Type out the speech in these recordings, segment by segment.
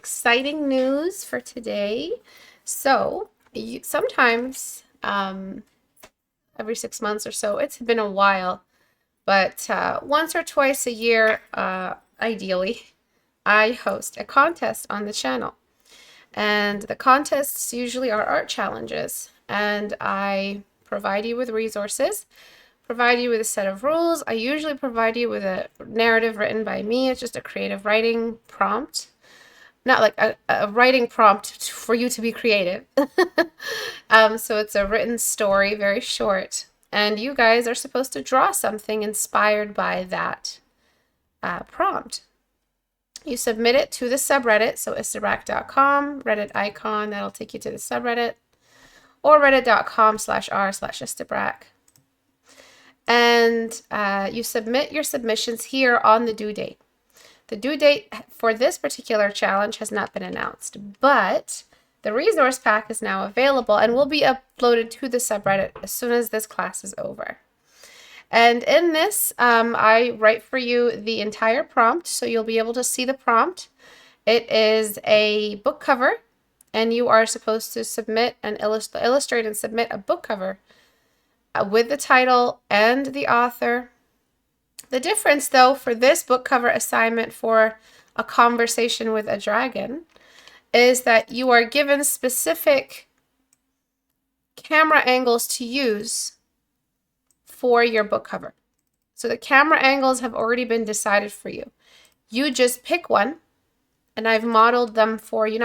exciting news for today. So, sometimes every 6 months or so, it's been a while, but once or twice a year, ideally, I host a contest on the channel. And the contests usually are art challenges, and I provide you with resources, provide you with a set of rules. I usually provide you with a narrative written by me. It's just a creative writing prompt. Not like a writing prompt for you to be creative. So it's a written story, very short. And you guys are supposed to draw something inspired by that prompt. You submit it to the subreddit, so istebrak.com, Reddit icon, that'll take you to the subreddit, or reddit.com/r/istebrak. And you submit your submissions here on the due date. The due date for this particular challenge has not been announced, but the resource pack is now available and will be uploaded to the subreddit as soon as this class is over. And in this, I write for you the entire prompt, so you'll be able to see the prompt. It is a book cover, and you are supposed to submit and illustrate and submit a book cover with the title and the author. The difference, though, for this book cover assignment for A Conversation with a Dragon is that you are given specific camera angles to use for your book cover. So the camera angles have already been decided for you. You just pick one, and I've modeled them for you,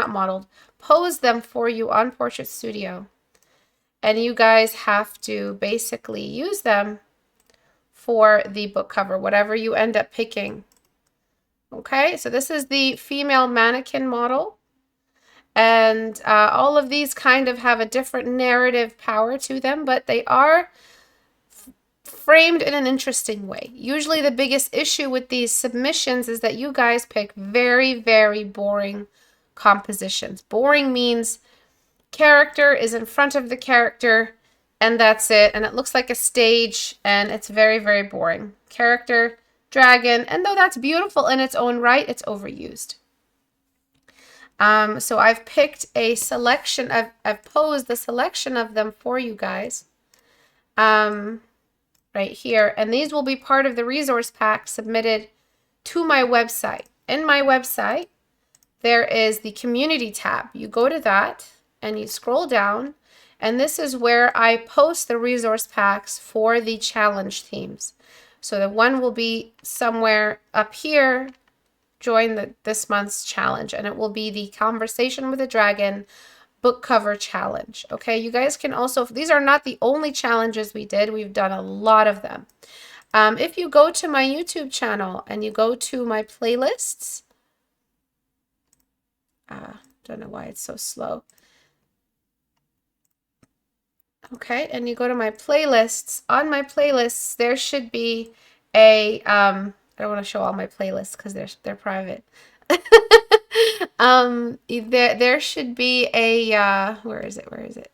posed them for you on Portrait Studio. And you guys have to basically use them for the book cover, whatever you end up picking. Okay, so this is the female mannequin model. And all of these kind of have a different narrative power to them, but they are framed in an interesting way. Usually the biggest issue with these submissions is that you guys pick very, very boring compositions. Boring means character is in front of the character and that's it, and it looks like a stage, and it's very, very boring. Character, dragon, and though that's beautiful in its own right, it's overused. So I've picked a selection, I've posed the selection of them for you guys right here, and these will be part of the resource pack submitted to my website. In my website, there is the community tab. You go to that and you scroll down, and this is where I post the resource packs for the challenge themes. So the one will be somewhere up here, join this month's challenge, and it will be the Conversation with a Dragon book cover challenge. Okay, you guys can also, these are not the only challenges we did, we've done a lot of them. If you go to my YouTube channel and you go to my playlists, don't know why it's so slow. Okay, and you go to my playlists. On my playlists, there should be a, I don't want to show all my playlists because they're private. There should be a, where is it?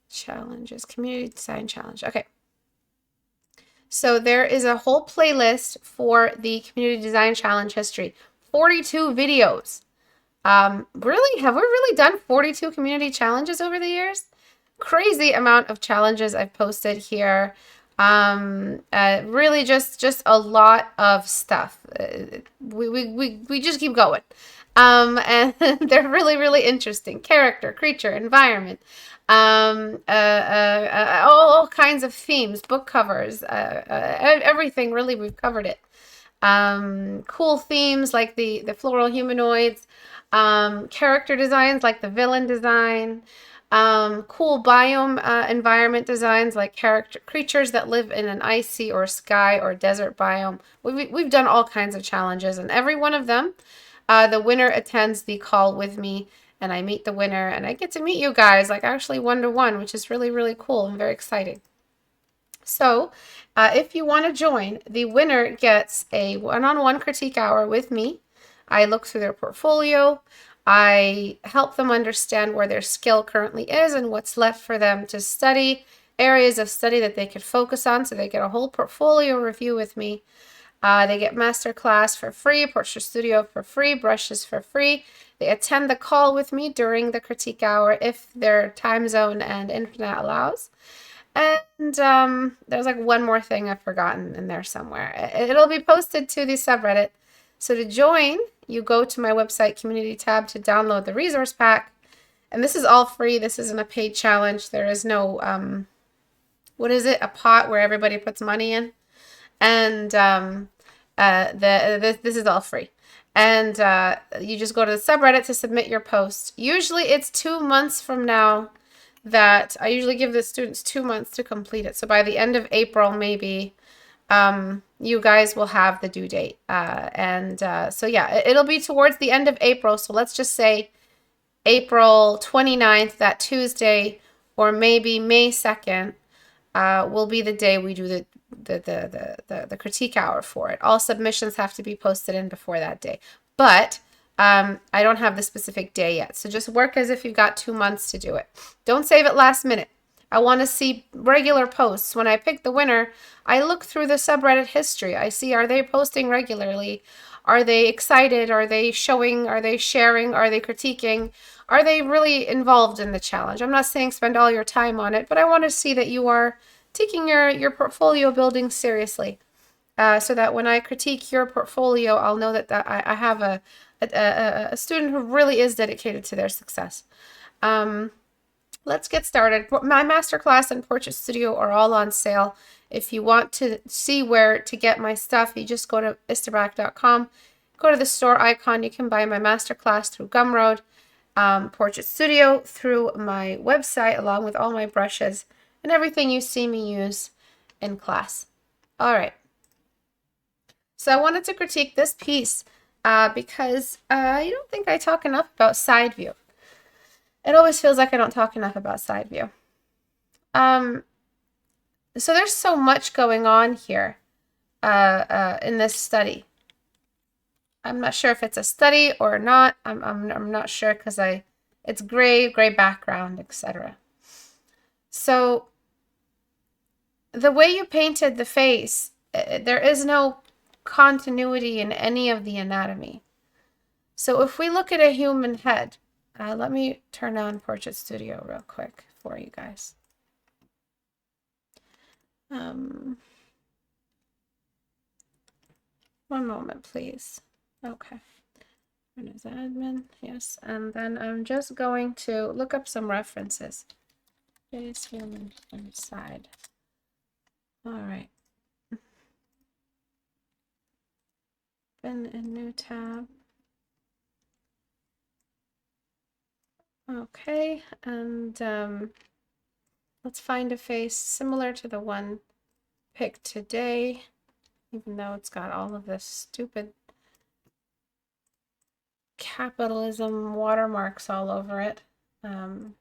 Challenges, community design challenge. Okay. So there is a whole playlist for the community design challenge history. 42 videos. Really? Have we really done 42 community challenges over the years? Crazy amount of challenges I've posted here. Really just a lot of stuff. We just keep going. And they're really, really interesting. Character, creature, environment, all kinds of themes, book covers, everything really, we've covered it. Cool themes like the floral humanoids, character designs like the villain design, cool biome environment designs like creatures that live in an icy or sky or desert biome. We've done all kinds of challenges, and every one of them, the winner attends the call with me, and I meet the winner, and I get to meet you guys like actually one-to-one, which is really, really cool and very exciting. So if you want to join, the winner gets a one-on-one critique hour with me. I look through their portfolio. I help them understand where their skill currently is and what's left for them to study, areas of study that they could focus on, so they get a whole portfolio review with me. They get masterclass for free, Portrait Studio for free, brushes for free. They attend the call with me during the critique hour if their time zone and internet allows. And there's like one more thing I've forgotten in there somewhere. It'll be posted to the subreddit. So to join, you go to my website community tab to download the resource pack. And this is all free. This isn't a paid challenge. There is no, what is it? A pot where everybody puts money in. And this is all free. And you just go to the subreddit to submit your post. Usually it's 2 months from now that I usually give the students 2 months to complete it. So by the end of April, maybe, you guys will have the due date. So yeah, it'll be towards the end of April. So let's just say April 29th, that Tuesday, or maybe May 2nd, will be the day we do the critique hour for it. All submissions have to be posted in before that day. But I don't have the specific day yet. So just work as if you've got 2 months to do it. Don't save it last minute. I want to see regular posts. When I pick the winner, I look through the subreddit history. I see, are they posting regularly? Are they excited? Are they showing? Are they sharing? Are they critiquing? Are they really involved in the challenge? I'm not saying spend all your time on it, but I want to see that you are taking your portfolio building seriously. So that when I critique your portfolio, I'll know that I have a student who really is dedicated to their success. Let's get started. My masterclass and Portrait Studio are all on sale. If you want to see where to get my stuff, you just go to istebrak.com, go to the store icon. You can buy my masterclass through Gumroad, Portrait Studio through my website, along with all my brushes and everything you see me use in class. All right. So I wanted to critique this piece because I don't think I talk enough about side view. It always feels like I don't talk enough about side view. So there's so much going on here in this study. I'm not sure if it's a study or not. I'm not sure because it's gray background, etc. So the way you painted the face, there is no continuity in any of the anatomy. So if we look at a human head, let me turn on Portrait Studio real quick for you guys. One moment, please. Okay. Windows admin, yes. And then I'm just going to look up some references. Face, human, inside. All right. Open a new tab. Okay, and let's find a face similar to the one picked today, even though it's got all of this stupid capitalism watermarks all over it. All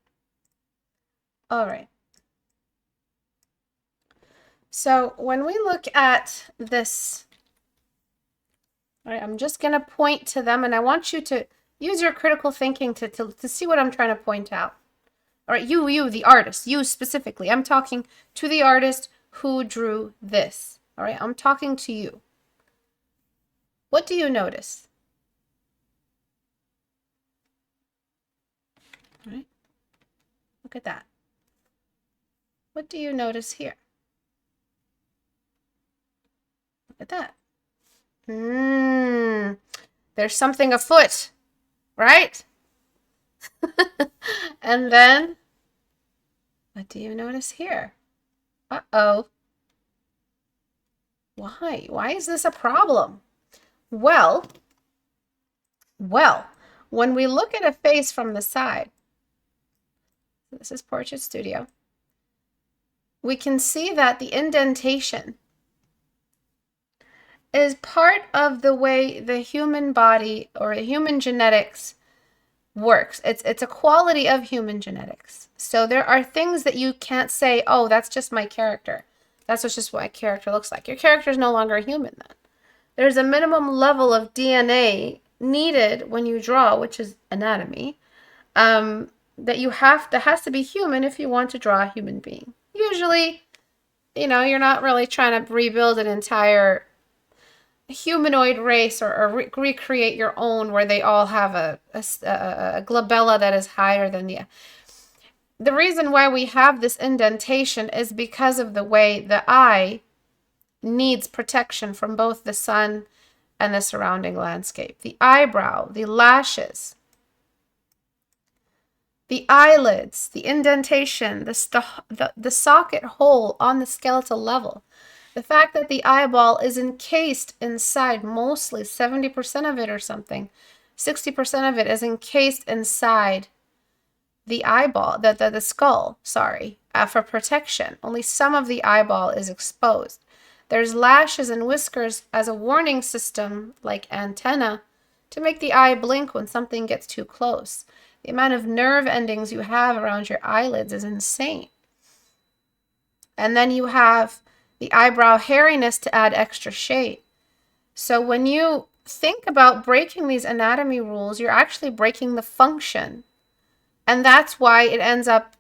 right. So when we look at this, all right, I'm just going to point to them, and I want you to use your critical thinking to see what I'm trying to point out. All right, you, the artist, you specifically. I'm talking to the artist who drew this. All right, I'm talking to you. What do you notice? All right, look at that. What do you notice here? Look at that. There's something afoot, right? And then, what do you notice here? Uh-oh. Why? Why is this a problem? Well, when we look at a face from the side, this is Portrait Studio, we can see that the indentation is part of the way the human body or human genetics works. It's a quality of human genetics. So there are things that you can't say, oh, that's just my character. That's just what my character looks like. Your character is no longer human then. There's a minimum level of DNA needed when you draw, which is anatomy, that has to be human if you want to draw a human being. Usually, you're not really trying to rebuild an entire humanoid race or recreate your own where they all have a glabella that is higher than the reason why we have this indentation is because of the way the eye needs protection from both the sun and the surrounding landscape. The eyebrow, the lashes, the eyelids, the indentation, the socket hole on the skeletal level. The fact that the eyeball is encased inside, mostly 70% of it or something, 60% of it is encased inside the eyeball, the skull, sorry, for protection. Only some of the eyeball is exposed. There's lashes and whiskers as a warning system, like antenna, to make the eye blink when something gets too close. The amount of nerve endings you have around your eyelids is insane. And then you have the eyebrow hairiness to add extra shade. So when you think about breaking these anatomy rules, you're actually breaking the function. And that's why it ends up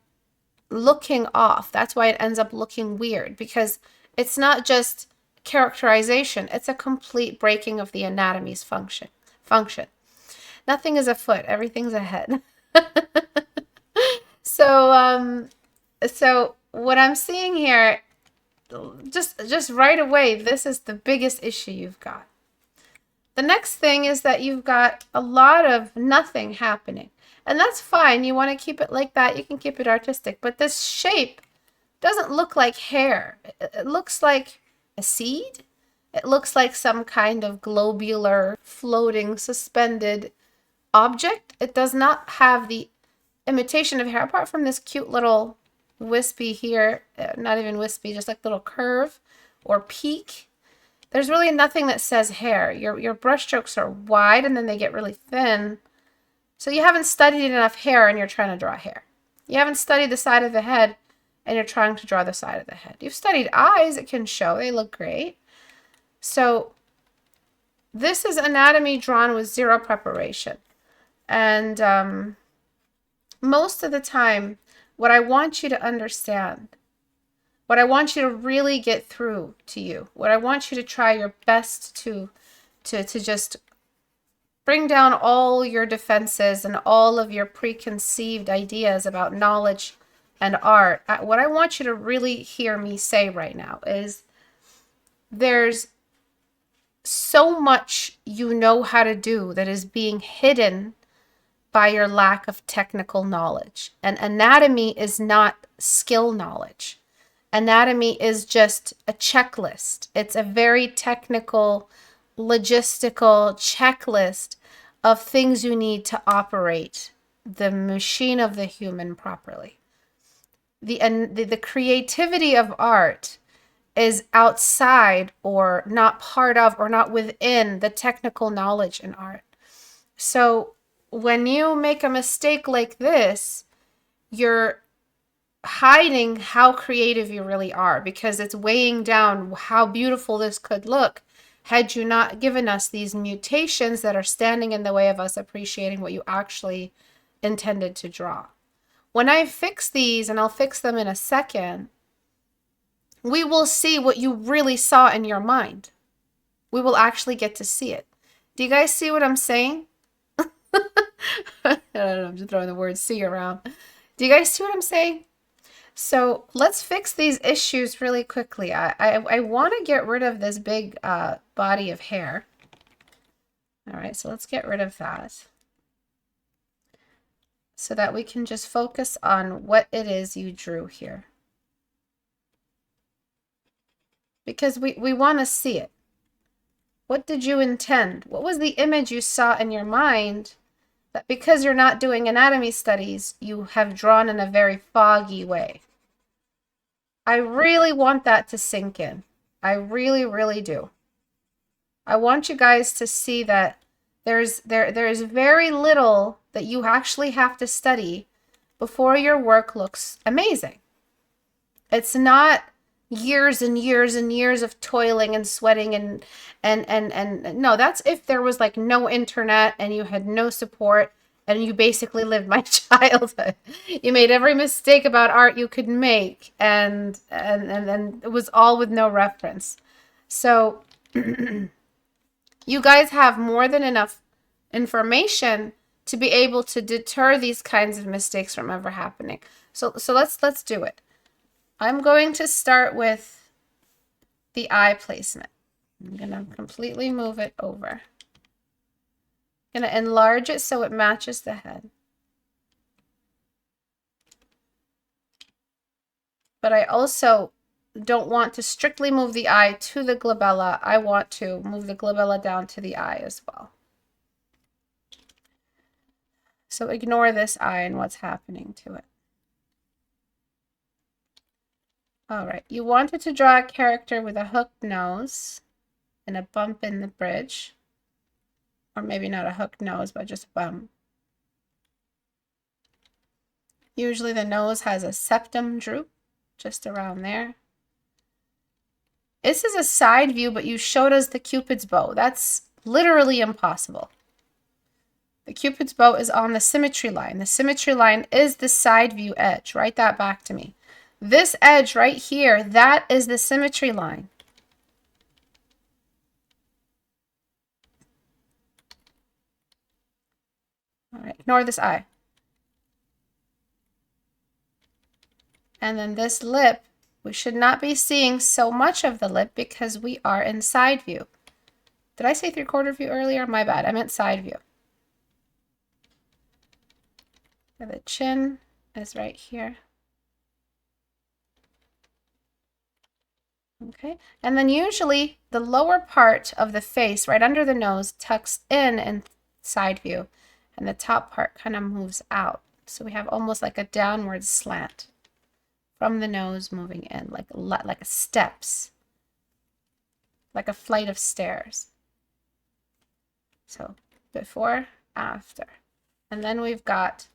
looking off. That's why it ends up looking weird, because it's not just characterization, it's a complete breaking of the anatomy's function. Nothing is a foot, everything's a head. So what I'm seeing here, just right away, this is the biggest issue you've got. The next thing is that you've got a lot of nothing happening. And that's fine. You want to keep it like that. You can keep it artistic. But this shape doesn't look like hair. It looks like a seed. It looks like some kind of globular, floating, suspended object. It does not have the imitation of hair, apart from this cute little wispy here. Not even wispy, just like little curve or peak. There's really nothing that says hair. Your brush strokes are wide and then they get really thin. So you haven't studied enough hair and you're trying to draw hair. You haven't studied the side of the head and you're trying to draw the side of the head. You've studied eyes, it can show, they look great. So this is anatomy drawn with zero preparation. And most of the time, what I want you to understand, what I want you to really get through to you, what I want you to try your best to just bring down all your defenses and all of your preconceived ideas about knowledge and art. What I want you to really hear me say right now is there's so much you know how to do that is being hidden by your lack of technical knowledge. And anatomy is not skill knowledge. Anatomy is just a checklist. It's a very technical, logistical checklist of things you need to operate the machine of the human properly. The creativity of art is outside or not part of or not within the technical knowledge in art. So when you make a mistake like this, you're hiding how creative you really are, because it's weighing down how beautiful this could look had you not given us these mutations that are standing in the way of us appreciating what you actually intended to draw. When I fix these, and I'll fix them in a second, we will see what you really saw in your mind. We will actually get to see it. Do you guys see what I'm saying? I don't know, I'm just throwing the word see around. Do you guys see what I'm saying? So let's fix these issues really quickly. I want to get rid of this big body of hair. All right, so let's get rid of that so that we can just focus on what it is you drew here. Because we want to see it. What did you intend? What was the image you saw in your mind that, because you're not doing anatomy studies, you have drawn in a very foggy way? I really want that to sink in. I really, really do. I want you guys to see that there is very little that you actually have to study before your work looks amazing. It's not years and years and years of toiling and sweating and no, that's if there was like no internet and you had no support and you basically lived my childhood. You made every mistake about art you could make, and it was all with no reference. So you guys have more than enough information to be able to deter these kinds of mistakes from ever happening. So let's do it. I'm going to start with the eye placement. I'm going to completely move it over. I'm going to enlarge it so it matches the head. But I also don't want to strictly move the eye to the glabella. I want to move the glabella down to the eye as well. So ignore this eye and what's happening to it. All right, you wanted to draw a character with a hooked nose and a bump in the bridge. Or maybe not a hooked nose, but just a bump. Usually the nose has a septum droop just around there. This is a side view, but you showed us the Cupid's bow. That's literally impossible. The Cupid's bow is on the symmetry line. The symmetry line is the side view edge. Write that back to me. This edge right here, that is the symmetry line. All right, ignore this eye. And then this lip, we should not be seeing so much of the lip because we are in side view. Did I say 3/4 view earlier? My bad, I meant side view. The chin is right here. Okay, and then usually the lower part of the face, right under the nose, tucks in side view, and the top part kind of moves out. So we have almost like a downward slant from the nose moving in, like steps, like a flight of stairs. So before, after. And then we've got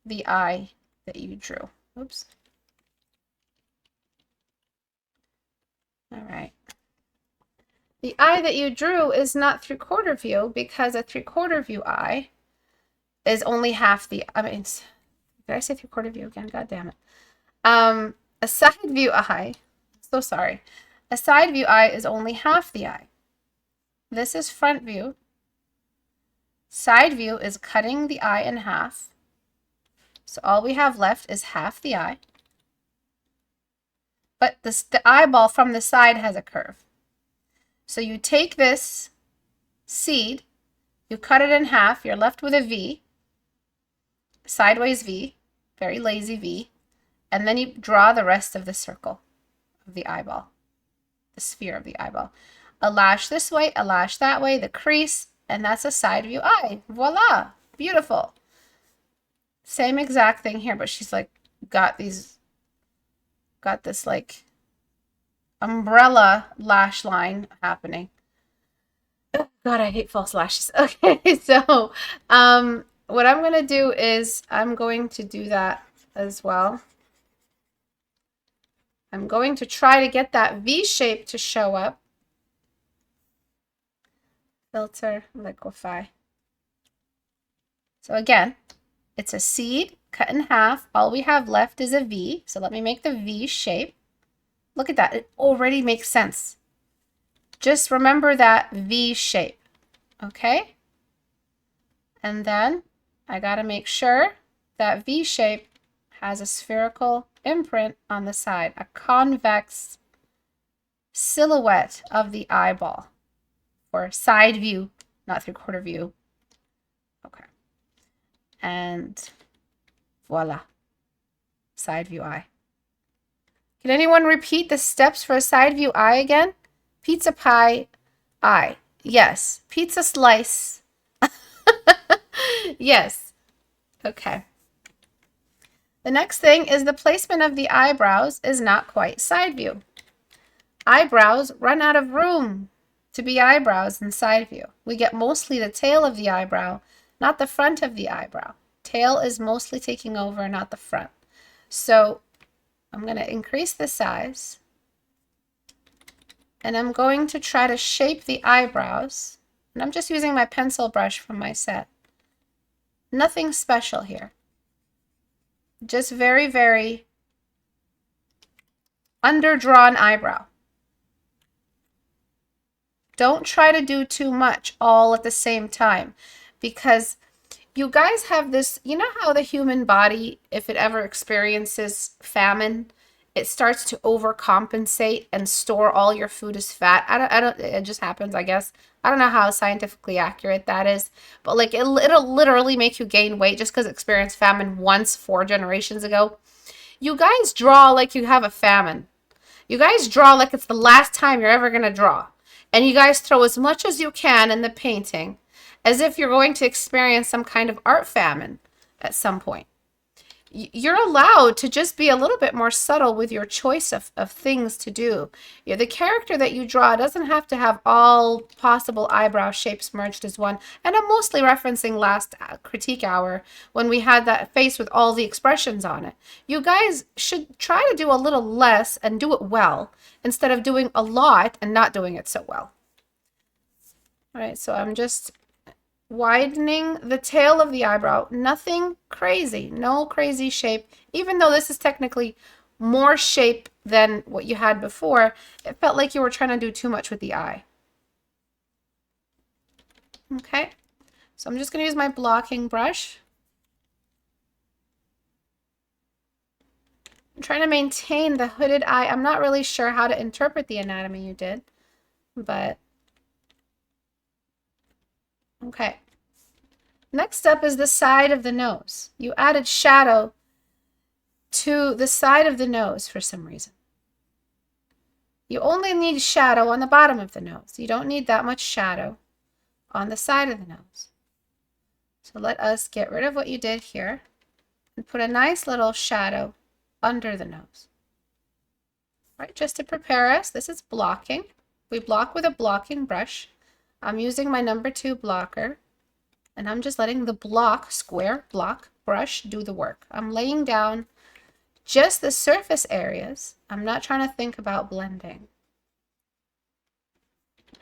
the eye that you drew. Oops. All right. The eye that you drew is not 3/4 view because a 3/4 view eye is only half the, I mean, did I say 3/4 view again? God damn it. A side view eye, so sorry. A side view eye is only half the eye. This is front view. Side view is cutting the eye in half. So all we have left is half the eye. But the eyeball from the side has a curve. So you take this seed, you cut it in half, you're left with a V, sideways V, very lazy V, and then you draw the rest of the circle of the eyeball, the sphere of the eyeball. A lash this way, a lash that way, the crease, and that's a side view eye. Voila, beautiful. Same exact thing here, but she's like got this like umbrella lash line happening. Oh, God, I hate false lashes. Okay, so what I'm going to do is I'm going to do that as well. I'm going to try to get that V shape to show up. Filter, liquify. So again, it's a seed cut in half. All we have left is a V. So let me make the V shape. Look at that. It already makes sense. Just remember that V shape. Okay? And then I got to make sure that V shape has a spherical imprint on the side, a convex silhouette of the eyeball, or side view, not 3/4 view. Okay. And voila, side view eye. Can anyone repeat the steps for a side view eye again? Pizza pie eye. Yes. Pizza slice. Yes. Okay. The next thing is the placement of the eyebrows is not quite side view. Eyebrows run out of room to be eyebrows in side view. We get mostly the tail of the eyebrow, not the front of the eyebrow. Tail is mostly taking over, not the front. So I'm going to increase the size. And I'm going to try to shape the eyebrows. And I'm just using my pencil brush from my set. Nothing special here. Just very, very underdrawn eyebrow. Don't try to do too much all at the same time, because you guys have this, you know how the human body, if it ever experiences famine, it starts to overcompensate and store all your food as fat. I don't, it just happens, I guess. I don't know how scientifically accurate that is, but like it'll literally make you gain weight just because it experienced famine once 4 generations ago. You guys draw like you have a famine. You guys draw like it's the last time you're ever going to draw. And you guys throw as much as you can in the painting as if you're going to experience some kind of art famine at some point. You're allowed to just be a little bit more subtle with your choice of things to do. The character that you draw doesn't have to have all possible eyebrow shapes merged as one. And I'm mostly referencing last critique hour when we had that face with all the expressions on it. You guys should try to do a little less and do it well instead of doing a lot and not doing it so well. All right, so I'm just widening the tail of the eyebrow. Nothing crazy, no crazy shape. Even though this is technically more shape than what you had before, it felt like you were trying to do too much with the eye. Okay, so I'm just going to use my blocking brush. I'm trying to maintain the hooded eye. I'm not really sure how to interpret the anatomy you did, but okay. Next up is the side of the nose. You added shadow to the side of the nose for some reason. You only need shadow on the bottom of the nose. You don't need that much shadow on the side of the nose. So let us get rid of what you did here and put a nice little shadow under the nose. All right, just to prepare us, this is blocking. We block with a blocking brush. I'm using my number 2 blocker. And I'm just letting the square block brush do the work. I'm laying down just the surface areas. I'm not trying to think about blending.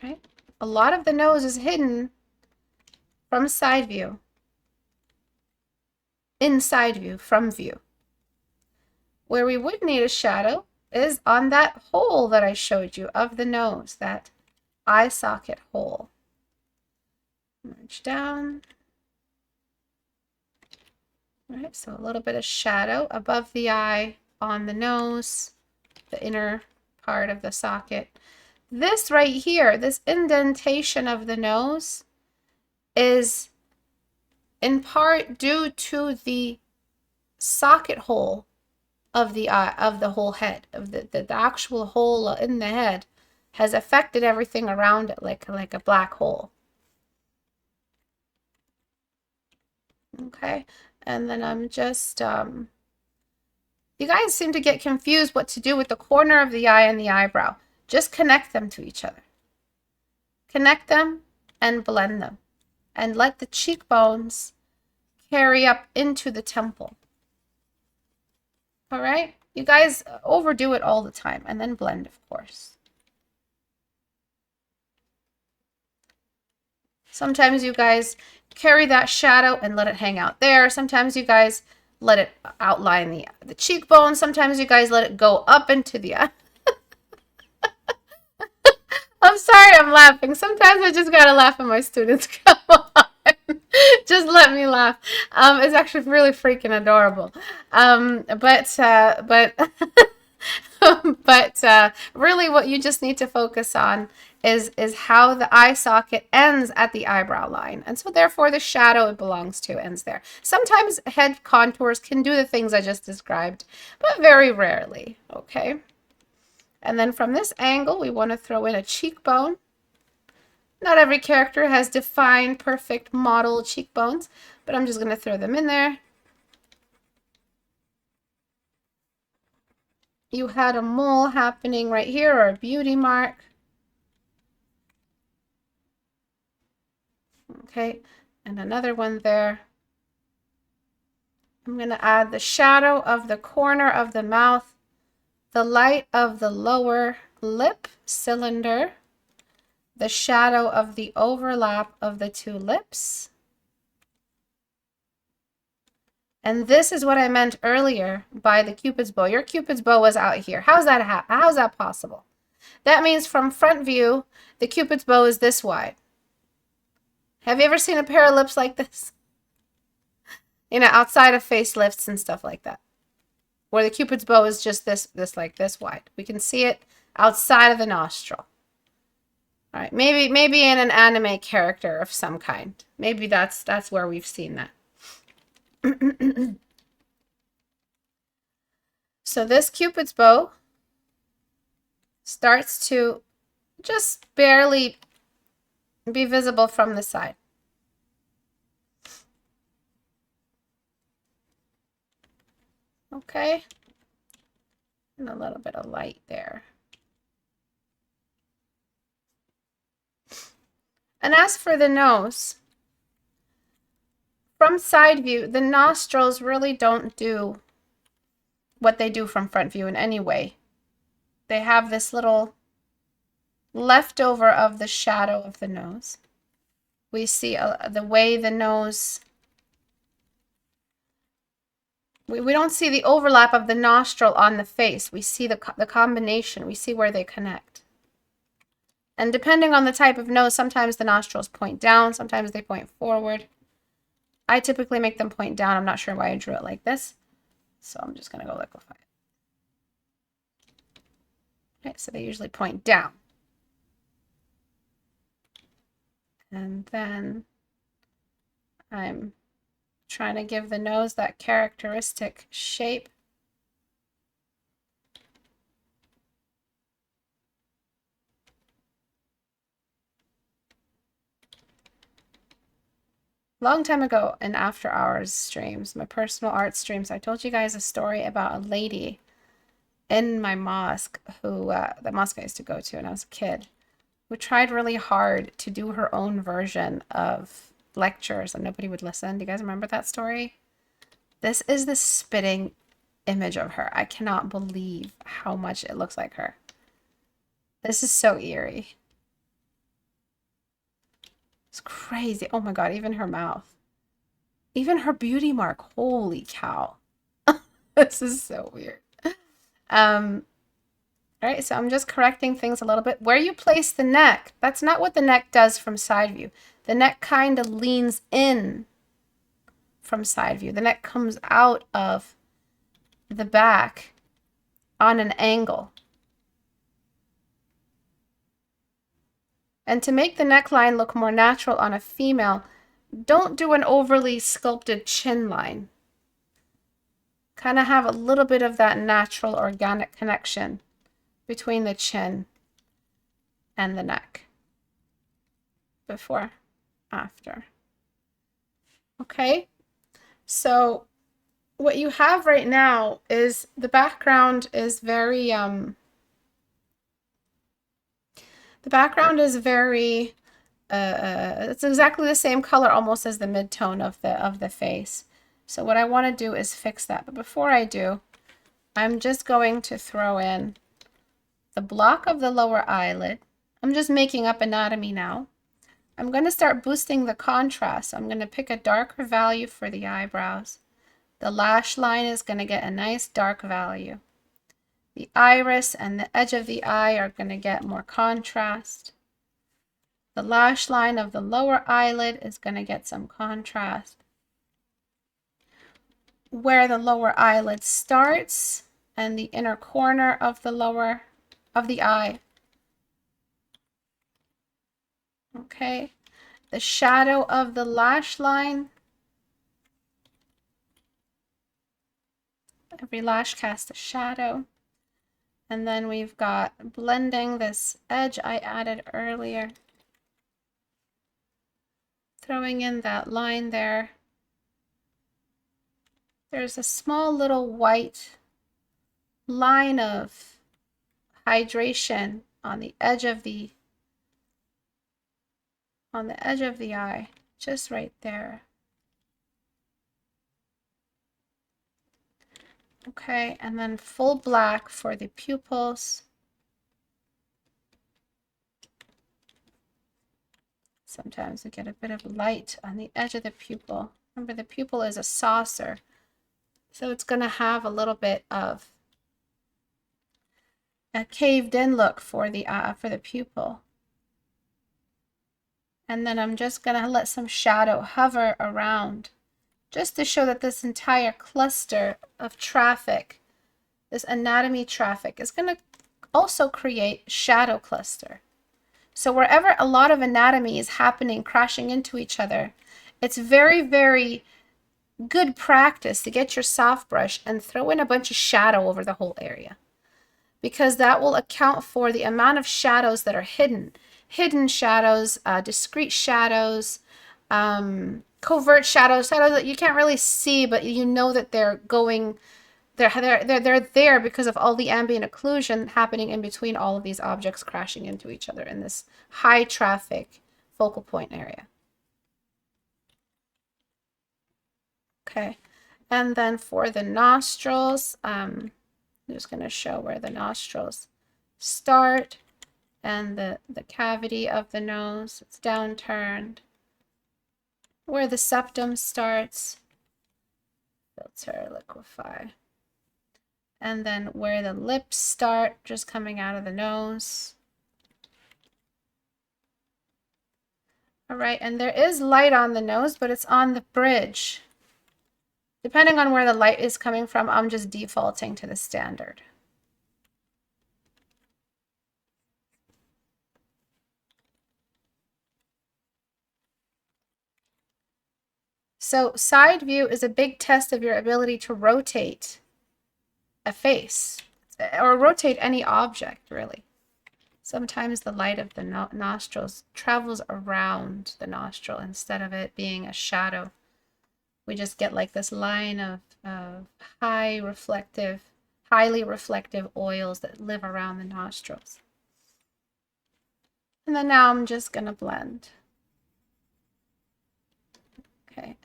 Right? A lot of the nose is hidden from side view, inside view, from view. Where we would need a shadow is on that hole that I showed you of the nose, that eye socket hole. Merge down. All right, so a little bit of shadow above the eye on the nose, the inner part of the socket. This right here, this indentation of the nose is in part due to the socket hole of the eye, of the whole head, of the actual hole in the head has affected everything around it like a black hole. Okay, and then I'm just, you guys seem to get confused what to do with the corner of the eye and the eyebrow. Just connect them to each other. Connect them and blend them. And let the cheekbones carry up into the temple. All right? You guys overdo it all the time. And then blend, of course. Sometimes you guys carry that shadow and let it hang out there. Sometimes you guys let it outline the cheekbone. Sometimes you guys let it go up into the eye. I'm sorry I'm laughing. Sometimes I just gotta laugh at my students. Come on. Just let me laugh. It's actually really freaking adorable. But really what you just need to focus on is how the eye socket ends at the eyebrow line. And so therefore the shadow it belongs to ends there. Sometimes head contours can do the things I just described, but very rarely, okay? And then from this angle, we want to throw in a cheekbone. Not every character has defined, perfect model cheekbones, but I'm just going to throw them in there. You had a mole happening right here, or a beauty mark. Okay, and another one there. I'm going to add the shadow of the corner of the mouth, the light of the lower lip cylinder, the shadow of the overlap of the 2 lips. And this is what I meant earlier by the Cupid's bow. Your Cupid's bow was out here. How's that possible? That means from front view, the Cupid's bow is this wide. Have you ever seen a pair of lips like this? You know, outside of facelifts and stuff like that, where the Cupid's bow is just this like this wide. We can see it outside of the nostril. All right, maybe in an anime character of some kind. Maybe that's where we've seen that. So this Cupid's bow starts to just barely be visible from the side. Okay, and a little bit of light there. And as for the nose, from side view, the nostrils really don't do what they do from front view in any way. They have this little leftover of the shadow of the nose. We see the way the nose, we don't see the overlap of the nostril on the face. We see the combination. We see where they connect. And depending on the type of nose, sometimes the nostrils point down, sometimes they point forward. I typically make them point down. I'm not sure why I drew it like this. So I'm just going to go liquefy it. Okay, so they usually point down. And then I'm trying to give the nose that characteristic shape. Long time ago in after hours streams, my personal art streams, I told you guys a story about a lady in my mosque who, the mosque I used to go to when I was a kid, who tried really hard to do her own version of lectures and nobody would listen. Do you guys remember that story? This is the spitting image of her. I cannot believe how much it looks like her. This is so eerie. It's crazy. Oh my God, even her mouth. Even her beauty mark. Holy cow. This is so weird. All right, so I'm just correcting things a little bit. Where you place the neck, that's not what the neck does from side view. The neck kind of leans in from side view. The neck comes out of the back on an angle. And to make the neckline look more natural on a female, don't do an overly sculpted chin line. Kind of have a little bit of that natural organic connection between the chin and the neck. Before, after. Okay, so what you have right now is the background is very it's exactly the same color almost as the midtone of the face. So what I want to do is fix that. But before I do, I'm just going to throw in the block of the lower eyelid. I'm just making up anatomy now. I'm going to start boosting the contrast. I'm going to pick a darker value for the eyebrows. The lash line is going to get a nice dark value. The iris and the edge of the eye are going to get more contrast. The lash line of the lower eyelid is going to get some contrast. Where the lower eyelid starts and the inner corner of the eye. Okay, the shadow of the lash line. Every lash casts a shadow. And then we've got blending this edge I added earlier. Throwing in that line there. There's a small little white line of hydration on the edge of the eye, just right there. Okay, and then full black for the pupils. Sometimes we get a bit of light on the edge of the pupil. Remember, the pupil is a saucer, so it's going to have a little bit of a caved in look for the pupil. And then I'm just gonna let some shadow hover around just to show that this entire cluster of traffic, this anatomy traffic, is gonna also create shadow cluster. So wherever a lot of anatomy is happening, crashing into each other, it's very, very good practice to get your soft brush and throw in a bunch of shadow over the whole area, because that will account for the amount of shadows that are hidden. Hidden shadows, discrete shadows, covert shadows, shadows that you can't really see, but you know that they're going, they're there because of all the ambient occlusion happening in between all of these objects crashing into each other in this high traffic focal point area. Okay, and then for the nostrils, I'm just going to show where the nostrils start and the cavity of the nose, it's downturned. Where the septum starts, filter, liquefy. And then where the lips start, just coming out of the nose. All right, and there is light on the nose, but it's on the bridge. Depending on where the light is coming from, I'm just defaulting to the standard. So side view is a big test of your ability to rotate a face or rotate any object, really. Sometimes the light of the nostrils travels around the nostril instead of it being a shadow. We just get like this line of highly reflective oils that live around the nostrils. And then now I'm just going to blend. Okay.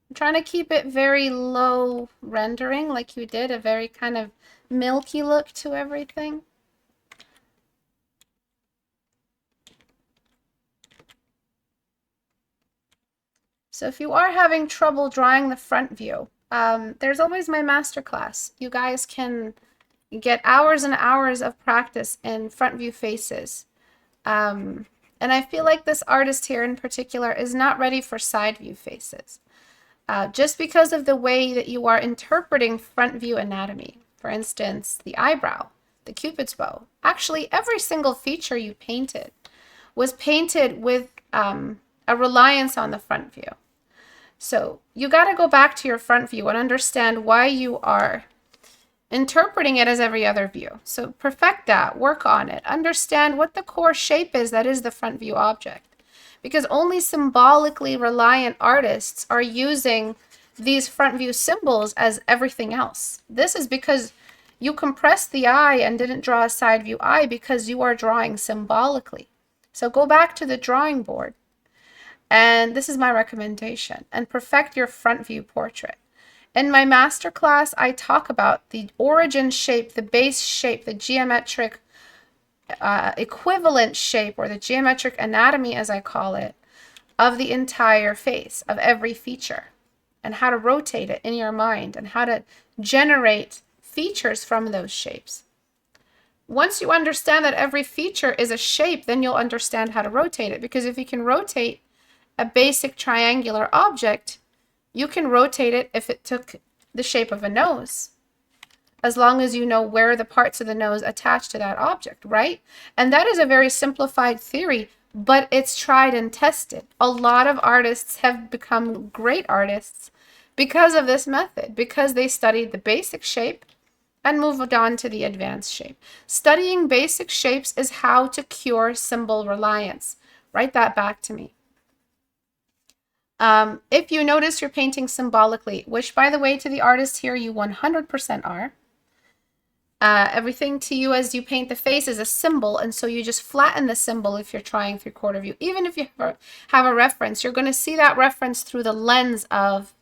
I'm trying to keep it very low rendering like you did, a very kind of milky look to everything. So if you are having trouble drawing the front view, there's always my masterclass. You guys can get hours and hours of practice in front view faces. And I feel like this artist here in particular is not ready for side view faces. Just because of the way that you are interpreting front view anatomy. For instance, the eyebrow, the Cupid's bow. Actually, every single feature you painted was painted with a reliance on the front view. So you got to go back to your front view and understand why you are interpreting it as every other view. So perfect that, work on it, understand what the core shape is that is the front view object. Because only symbolically reliant artists are using these front view symbols as everything else. This is because you compressed the eye and didn't draw a side view eye because you are drawing symbolically. So go back to the drawing board. And this is my recommendation, and perfect your front view portrait. In my masterclass, I talk about the origin shape, the base shape, the geometric equivalent shape, or the geometric anatomy, as I call it, of the entire face, of every feature, and how to rotate it in your mind, and how to generate features from those shapes. Once you understand that every feature is a shape, then you'll understand how to rotate it, because if you can rotate a basic triangular object, you can rotate it if it took the shape of a nose, as long as you know where the parts of the nose attach to that object, right? And that is a very simplified theory, but it's tried and tested. A lot of artists have become great artists because of this method, because they studied the basic shape and moved on to the advanced shape. Studying basic shapes is how to cure symbol reliance. Write that back to me. If you notice you're painting symbolically, which by the way, to the artist here, you 100% are. Everything to you as you paint the face is a symbol, and so you just flatten the symbol if you're trying 3/4 view. Even if you have a reference, you're going to see that reference through the lens of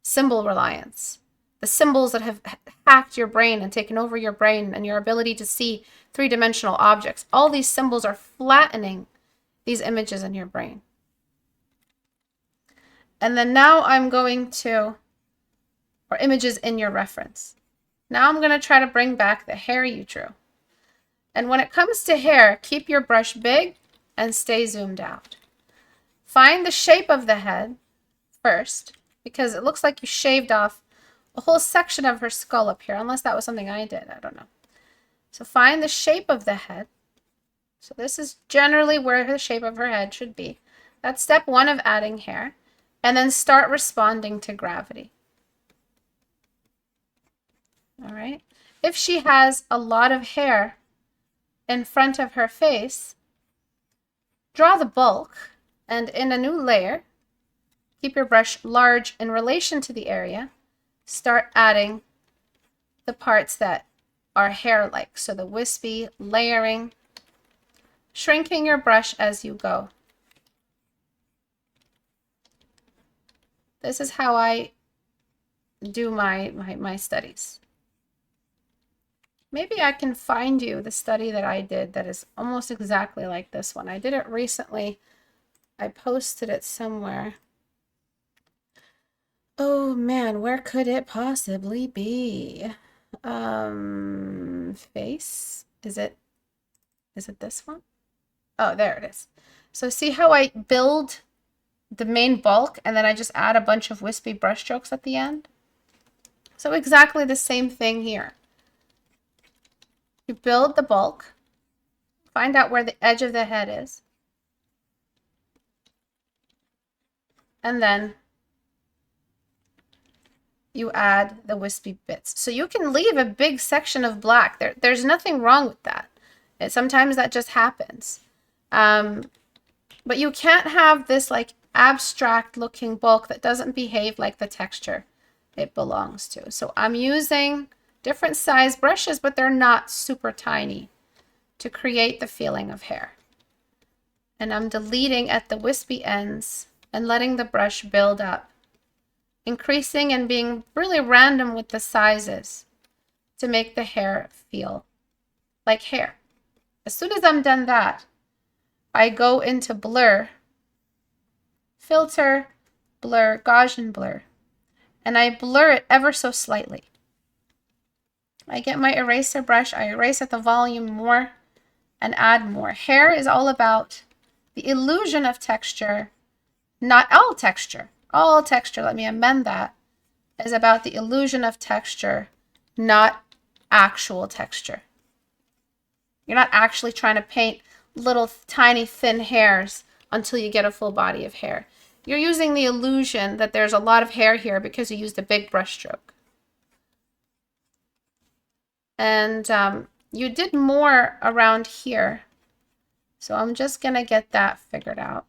symbol reliance. The symbols that have hacked your brain and taken over your brain and your ability to see three-dimensional objects. All these symbols are flattening these images in your brain. And then now I'm going to, or images in your reference. Now I'm going to try to bring back the hair you drew. And when it comes to hair, keep your brush big and stay zoomed out. Find the shape of the head first, because it looks like you shaved off a whole section of her skull up here, unless that was something I did. I don't know. So find the shape of the head. So this is generally where the shape of her head should be. That's step one of adding hair. And then start responding to gravity. All right. If she has a lot of hair in front of her face, draw the bulk, and in a new layer, keep your brush large in relation to the area. Start adding the parts that are hair-like. So the wispy, layering, shrinking your brush as you go. This is how I do my studies. Maybe I can find you the study that I did that is almost exactly like this one. I did it recently. I posted it somewhere. Oh man, where could it possibly be? Face? Is it this one? Oh, there it is. So see how I build the main bulk and then I just add a bunch of wispy brush strokes at the end? So exactly the same thing here. You build the bulk, find out where the edge of the head is, and then you add the wispy bits. So you can leave a big section of black. There's nothing wrong with that. Sometimes that just happens. But you can't have this like abstract looking bulk that doesn't behave like the texture it belongs to. So I'm using different size brushes, but they're not super tiny to create the feeling of hair. And I'm deleting at the wispy ends and letting the brush build up, increasing and being really random with the sizes to make the hair feel like hair. As soon as I'm done that, I go into blur, filter, blur, Gaussian blur, and I blur it ever so slightly. I get my eraser brush, I erase at the volume more and add more. Hair is all about the illusion of texture, not all texture. All texture, let me amend that, is about the illusion of texture, not actual texture. You're not actually trying to paint little tiny thin hairs until you get a full body of hair. You're using the illusion that there's a lot of hair here because you used a big brush stroke. And you did more around here. So I'm just going to get that figured out.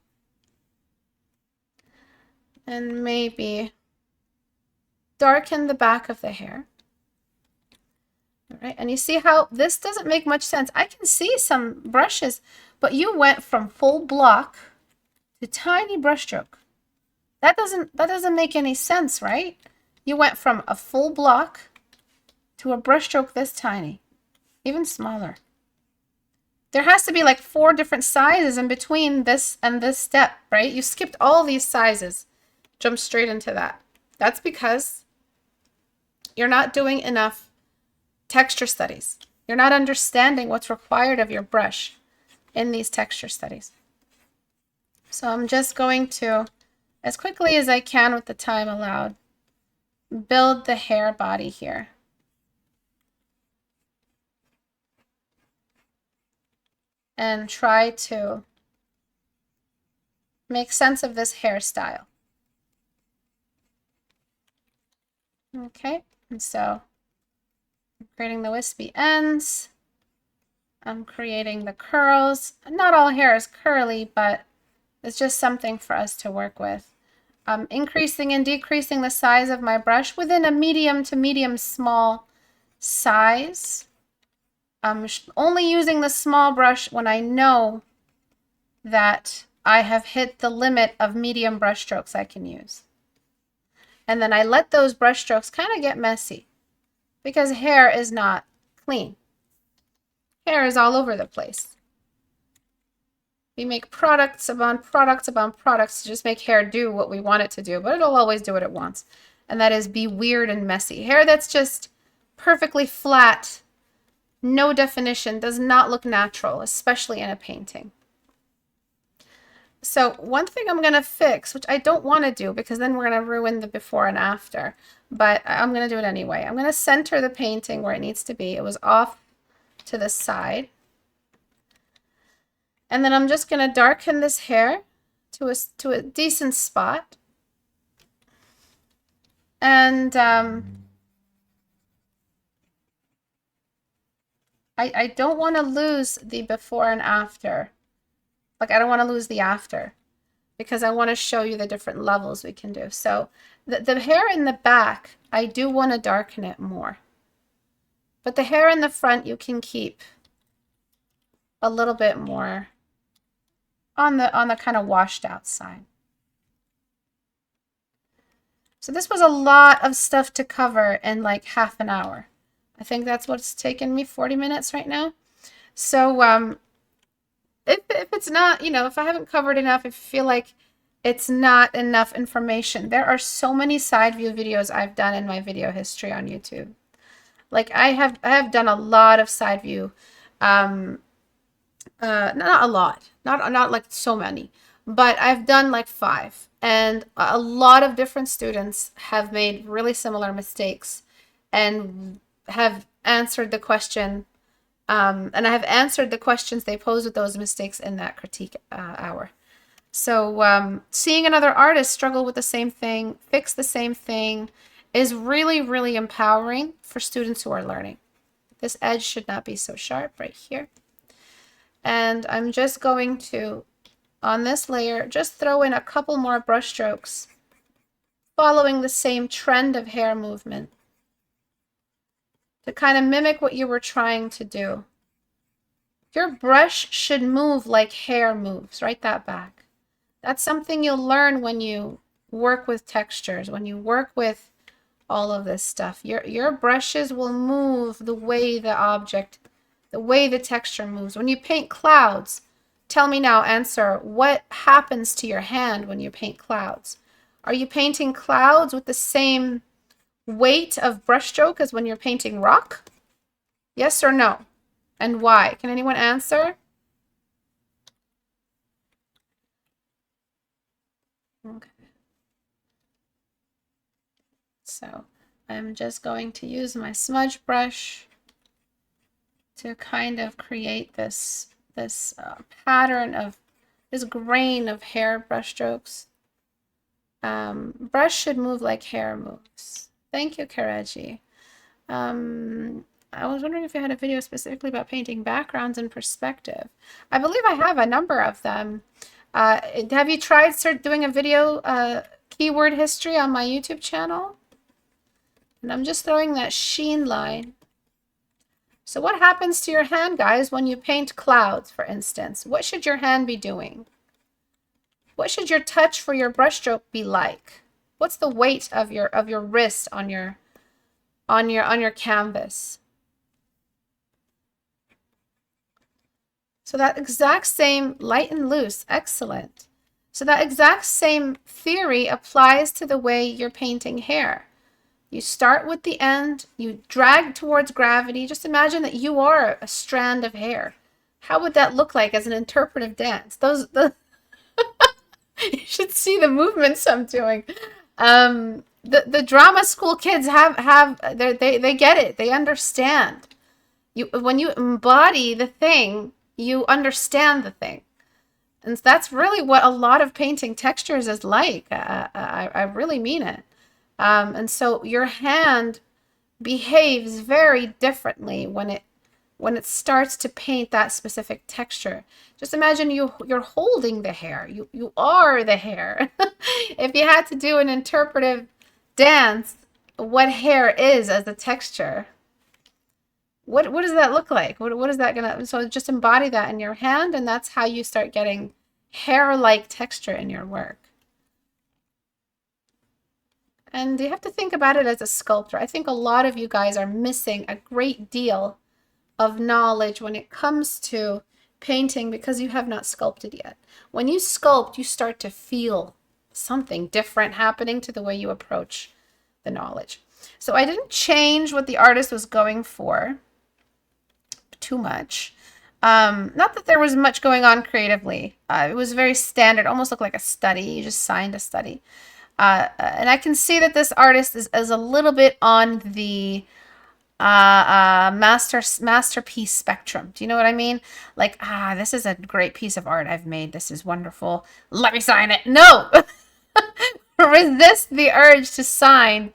And maybe darken the back of the hair. All right, and you see how this doesn't make much sense. I can see some brushes, but you went from full block to tiny brushstroke. That doesn't make any sense, right? You went from a full block to a brushstroke this tiny, even smaller. There has to be like 4 different sizes in between this and this step, right? You skipped all these sizes, jumped straight into that. That's because you're not doing enough texture studies. You're not understanding what's required of your brush in these texture studies. So I'm just going to, as quickly as I can with the time allowed, build the hair body here. And try to make sense of this hairstyle. Okay, and so I'm creating the wispy ends. I'm creating the curls. Not all hair is curly, but it's just something for us to work with. I'm increasing and decreasing the size of my brush within a medium to medium small size. I'm only using the small brush when I know that I have hit the limit of medium brush strokes I can use. And then I let those brush strokes kind of get messy because hair is not clean. Hair is all over the place. We make products upon products upon products to just make hair do what we want it to do, but it'll always do what it wants. And that is be weird and messy. Hair that's just perfectly flat, no definition, does not look natural, especially in a painting. So one thing I'm going to fix, which I don't want to do because then we're going to ruin the before and after, but I'm going to do it anyway. I'm going to center the painting where it needs to be. It was off to the side. And then I'm just going to darken this hair to a decent spot. And I don't want to lose the before and after. Like, I don't want to lose the after because I want to show you the different levels we can do. So the hair in the back, I do want to darken it more. But the hair in the front, you can keep a little bit more on the kind of washed out side. So this was a lot of stuff to cover in like half an hour. I think that's what's taken me 40 minutes right now. So if it's not, you know, if I haven't covered enough, if you feel like it's not enough information, there are so many side view videos I've done in my video history on YouTube. Like I have done a lot of side view, not a lot, not like so many, but I've done like 5, and a lot of different students have made really similar mistakes and have answered the question. And I have answered the questions they posed with those mistakes in that critique hour. So seeing another artist struggle with the same thing, fix the same thing, is really, really empowering for students who are learning. This edge should not be so sharp right here. And I'm just going to, on this layer, just throw in a couple more brush strokes, following the same trend of hair movement, to kind of mimic what you were trying to do. Your brush should move like hair moves. Write that back. That's something you'll learn when you work with textures, when you work with all of this stuff. Your brushes will move the way the object, the way the texture moves. When you paint clouds, tell me now, answer, what happens to your hand when you paint clouds? Are you painting clouds with the same weight of brushstroke as when you're painting rock? Yes or no? And why? Can anyone answer? Okay. So I'm just going to use my smudge brush to kind of create this pattern of this grain of hair brushstrokes. Brush should move like hair moves. Thank you, Kareji. I was wondering if you had a video specifically about painting backgrounds in perspective. I believe I have a number of them. Have you tried doing a video keyword history on my YouTube channel? And I'm just throwing that sheen line. So what happens to your hand, guys, when you paint clouds, for instance? What should your hand be doing? What should your touch for your brushstroke be like? What's the weight of your wrist on your canvas? So that exact same light and loose, excellent. So that exact same theory applies to the way you're painting hair. You start with the end, you drag towards gravity. Just imagine that you are a strand of hair. How would that look like as an interpretive dance? You should see the movements I'm doing. The drama school kids they get it. They understand. When you embody the thing, you understand the thing. And that's really what a lot of painting textures is like. I really mean it. And so your hand behaves very differently when it starts to paint that specific texture. Just imagine you're holding the hair. You are the hair. If you had to do an interpretive dance, what hair is as a texture, what does that look like? What is that gonna? So just embody that in your hand, and that's how you start getting hair-like texture in your work. And you have to think about it as a sculptor. I think a lot of you guys are missing a great deal of knowledge when it comes to painting because you have not sculpted yet. When you sculpt, you start to feel something different happening to the way you approach the knowledge. So I didn't change what the artist was going for. too much. Not that there was much going on creatively. It was very standard, almost looked like a study. You just signed a study. And I can see that this artist is a little bit on the masterpiece spectrum. Do you know what I mean? Like, this is a great piece of art I've made. This is wonderful. Let me sign it. No! Resist the urge to sign.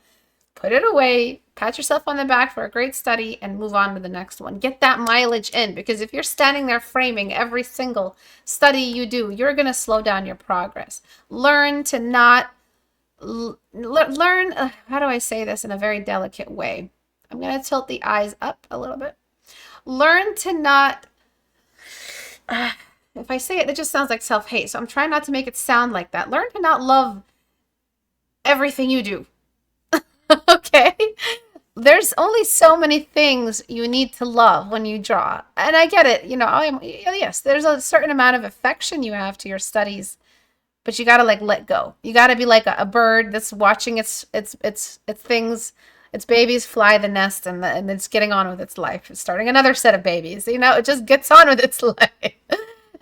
Put it away. Pat yourself on the back for a great study and move on to the next one. Get that mileage in, because if you're standing there framing every single study you do, you're going to slow down your progress. Learn to not learn. How do I say this in a very delicate way? I'm going to tilt the eyes up a little bit. Learn to not, if I say it, it just sounds like self-hate. So I'm trying not to make it sound like that. Learn to not love everything you do. Okay? There's only so many things you need to love when you draw. And I get it. You know, yes, there's a certain amount of affection you have to your studies, but you got to like let go. You got to be like a bird that's watching its things, its babies fly the nest, and it's getting on with its life. It's starting another set of babies. You know, it just gets on with its life.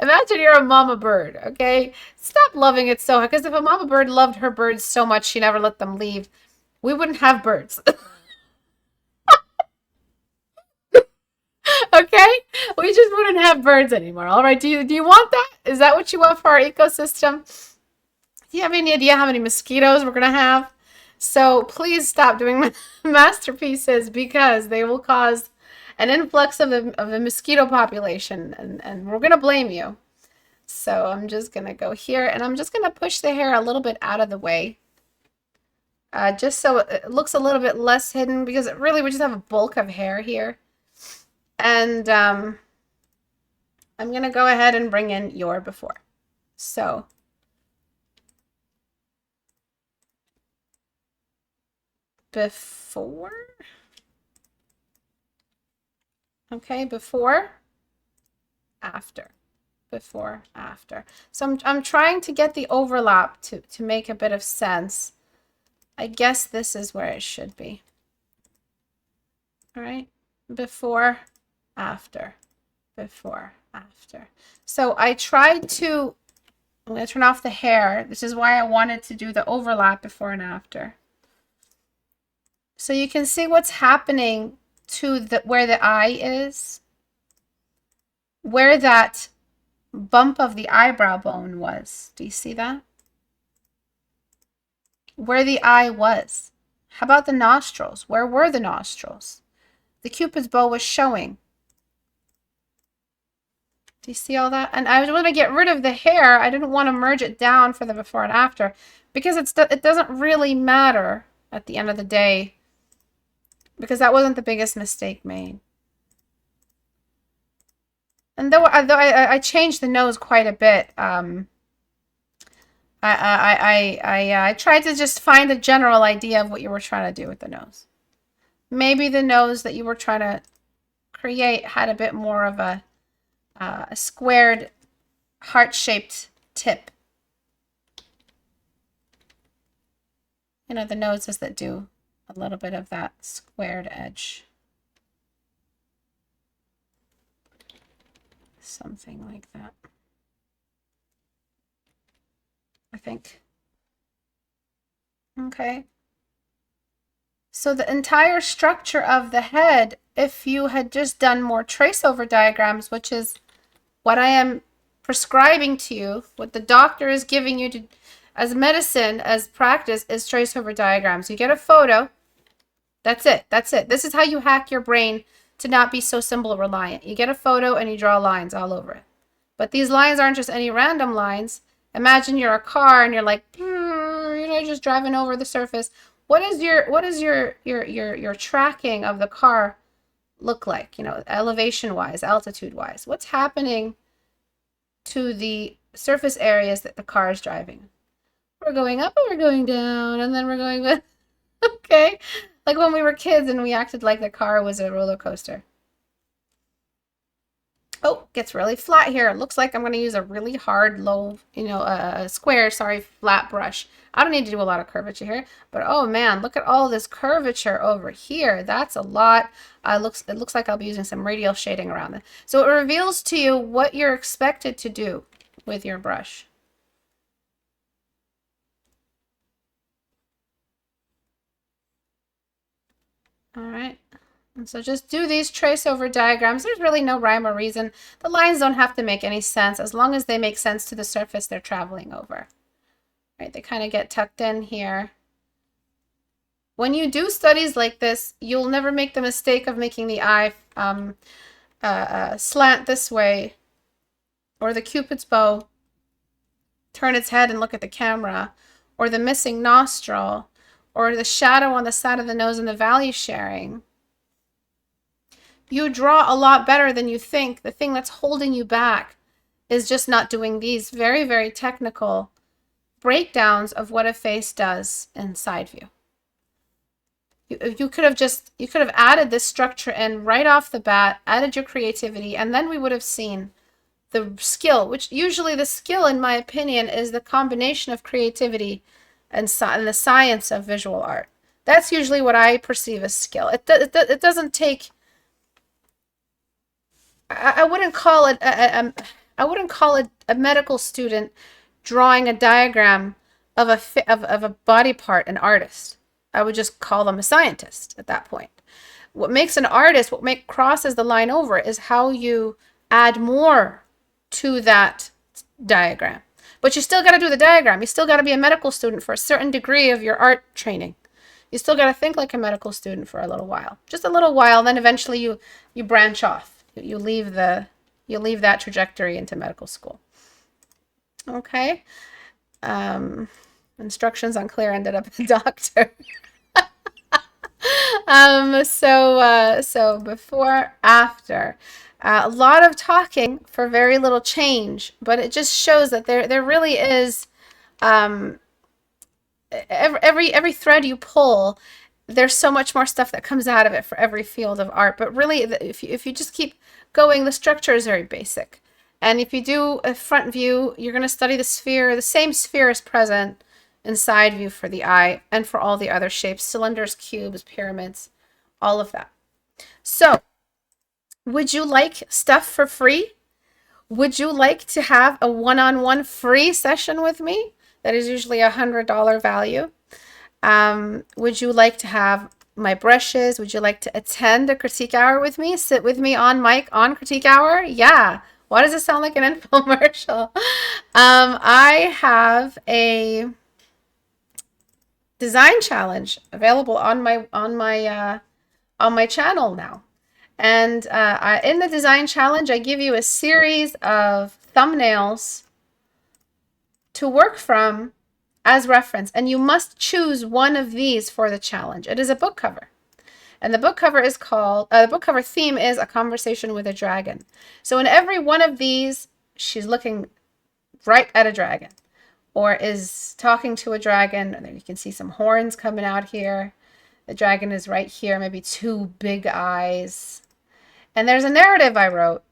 Imagine you're a mama bird, okay? Stop loving it so, because if a mama bird loved her birds so much she never let them leave, we wouldn't have birds. Okay? We just wouldn't have birds anymore. All right, do you want that? Is that what you want for our ecosystem? Do you have any idea how many mosquitoes we're going to have? So please stop doing masterpieces, because they will cause an influx of the mosquito population, and we're going to blame you. So I'm just going to go here, and I'm just going to push the hair a little bit out of the way. Just so it looks a little bit less hidden, because really we just have a bulk of hair here. And I'm going to go ahead and bring in your before. So before. Okay, before, after. Before, after. So I'm trying to get the overlap to make a bit of sense. I guess this is where it should be. All right, before, after, before, after. So I tried to, I'm going to turn off the hair. This is why I wanted to do the overlap before and after. So you can see what's happening to where the eye is, where that bump of the eyebrow bone was. Do you see that? Where the eye was. How about the nostrils? Where were the nostrils? The Cupid's bow was showing. Do you see all that? And I want to get rid of the hair. I didn't want to merge it down for the before and after, because it doesn't really matter at the end of the day, because that wasn't the biggest mistake made. And though I changed the nose quite a bit, I tried to just find a general idea of what you were trying to do with the nose. Maybe the nose that you were trying to create had a bit more of a squared, heart-shaped tip. You know, the noses that do a little bit of that squared edge. Something like that. I think. Okay. So the entire structure of the head, if you had just done more traceover diagrams, which is what I am prescribing to you, what the doctor is giving you to, as medicine, as practice, is traceover diagrams. You get a photo. That's it. That's it. This is how you hack your brain to not be so symbol reliant. You get a photo and you draw lines all over it. But these lines aren't just any random lines. Imagine you're a car and you're like, just driving over the surface. What is your tracking of the car look like? You know, elevation wise, altitude wise. What's happening to the surface areas that the car is driving? We're going up and we're going down, and then we're going with okay. Like when we were kids and we acted like the car was a roller coaster. Oh, gets really flat here. It looks like I'm going to use a really hard, low, square, sorry, flat brush. I don't need to do a lot of curvature here, but oh man, look at all this curvature over here. That's a lot. It looks like I'll be using some radial shading around it. So it reveals to you what you're expected to do with your brush. All right. And so just do these trace over diagrams. There's really no rhyme or reason. The lines don't have to make any sense as long as they make sense to the surface they're traveling over. Right? They kind of get tucked in here. When you do studies like this, you'll never make the mistake of making the eye slant this way, or the Cupid's bow turn its head and look at the camera, or the missing nostril, or the shadow on the side of the nose and the value sharing. You draw a lot better than you think. The thing that's holding you back is just not doing these very, very technical breakdowns of what a face does in side view. You could have added this structure in right off the bat, added your creativity, and then we would have seen the skill, which usually the skill, in my opinion, is the combination of creativity and the science of visual art. That's usually what I perceive as skill. It doesn't take. I wouldn't call it a medical student drawing a diagram of a body part an artist. I would just call them a scientist at that point. What makes an artist, crosses the line over, is how you add more to that diagram. But you still got to do the diagram. You still got to be a medical student for a certain degree of your art training. You still got to think like a medical student for a little while. Just a little while, then eventually you branch off. You leave that trajectory into medical school. Okay. Instructions unclear, ended up a doctor. So before, after, a lot of talking for very little change, but it just shows that there really is, every thread you pull, there's so much more stuff that comes out of it for every field of art. But really, if you just keep going, the structure is very basic. And if you do a front view, you're going to study the sphere. The same sphere is present in side view for the eye and for all the other shapes, cylinders, cubes, pyramids, all of that. So, would you like stuff for free? Would you like to have a one-on-one free session with me? That is usually $100 value. Would you like to have my brushes? Would you like to attend a critique hour with me? Sit with me on mic on critique hour? Yeah. Why does it sound like an infomercial? I have a design challenge available on my channel now. And in the design challenge, I give you a series of thumbnails to work from as reference, and you must choose one of these for the challenge. It is a book cover, and the book cover is called, the book cover theme is A Conversation with a Dragon. So in every one of these, she's looking right at a dragon, or is talking to a dragon, and then you can see some horns coming out here. The dragon is right here, maybe two big eyes. And there's a narrative I wrote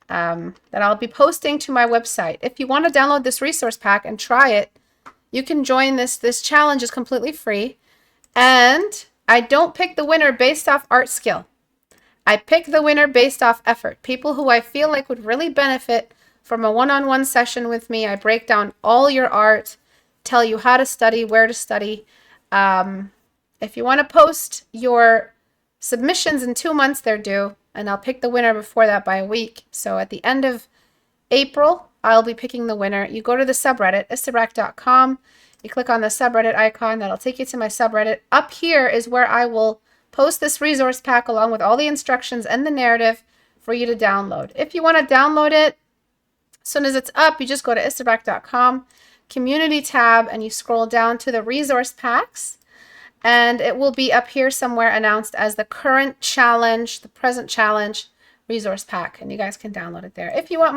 that I'll be posting to my website. If you want to download this resource pack and try it, you can join this challenge. Is completely free. And I don't pick the winner based off art skill. I pick the winner based off effort. People who I feel like would really benefit from a one-on-one session with me. I break down all your art, tell you how to study, where to study. If you want to post your submissions in 2 months, they're due. And I'll pick the winner before that by a week. So at the end of April, I'll be picking the winner. You go to the subreddit, istebrak.com. You click on the subreddit icon. That'll take you to my subreddit. Up here is where I will post this resource pack along with all the instructions and the narrative for you to download. If you want to download it, as soon as it's up, you just go to istebrak.com, community tab, and you scroll down to the resource packs. And it will be up here somewhere announced as the current challenge, the present challenge resource pack. And you guys can download it there. If you want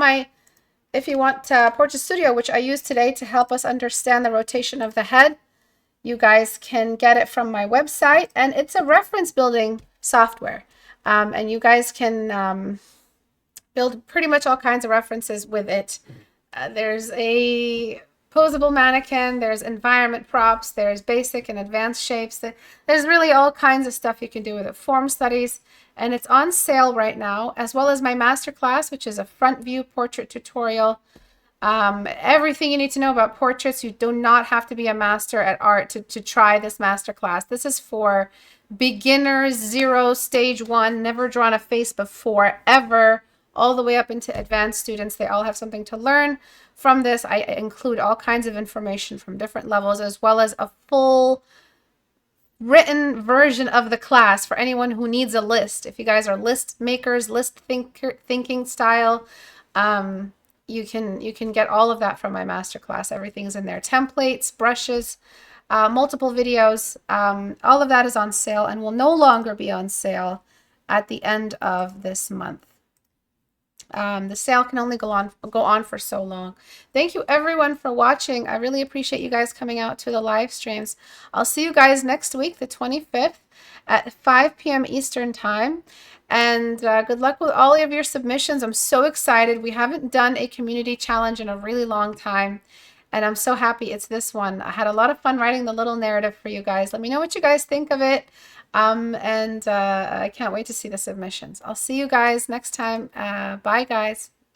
Portrait Studio, which I use today to help us understand the rotation of the head, you guys can get it from my website. And it's a reference building software. And you guys can build pretty much all kinds of references with it. There's a posable mannequin, there's environment props, there's basic and advanced shapes. There's really all kinds of stuff you can do with it. Form studies, and it's on sale right now, as well as my masterclass, which is a front view portrait tutorial. Everything you need to know about portraits. You do not have to be a master at art to try this masterclass. This is for beginners, 0, stage 1, never drawn a face before, ever, all the way up into advanced students. They all have something to learn from this. I include all kinds of information from different levels, as well as a full written version of the class for anyone who needs a list. If you guys are list makers, thinking style, you can get all of that from my masterclass. Everything's in there. Templates, brushes, multiple videos. All of that is on sale and will no longer be on sale at the end of this month. The sale can only go on for so long. Thank you everyone for watching. I really appreciate you guys coming out to the live streams. I'll see you guys next week, the 25th at 5 p.m. Eastern time. And good luck with all of your submissions. I'm so excited. We haven't done a community challenge in a really long time, and I'm so happy it's this one. I had a lot of fun writing the little narrative for you guys. Let me know what you guys think of it. I can't wait to see the submissions. I'll see you guys next time. Bye, guys.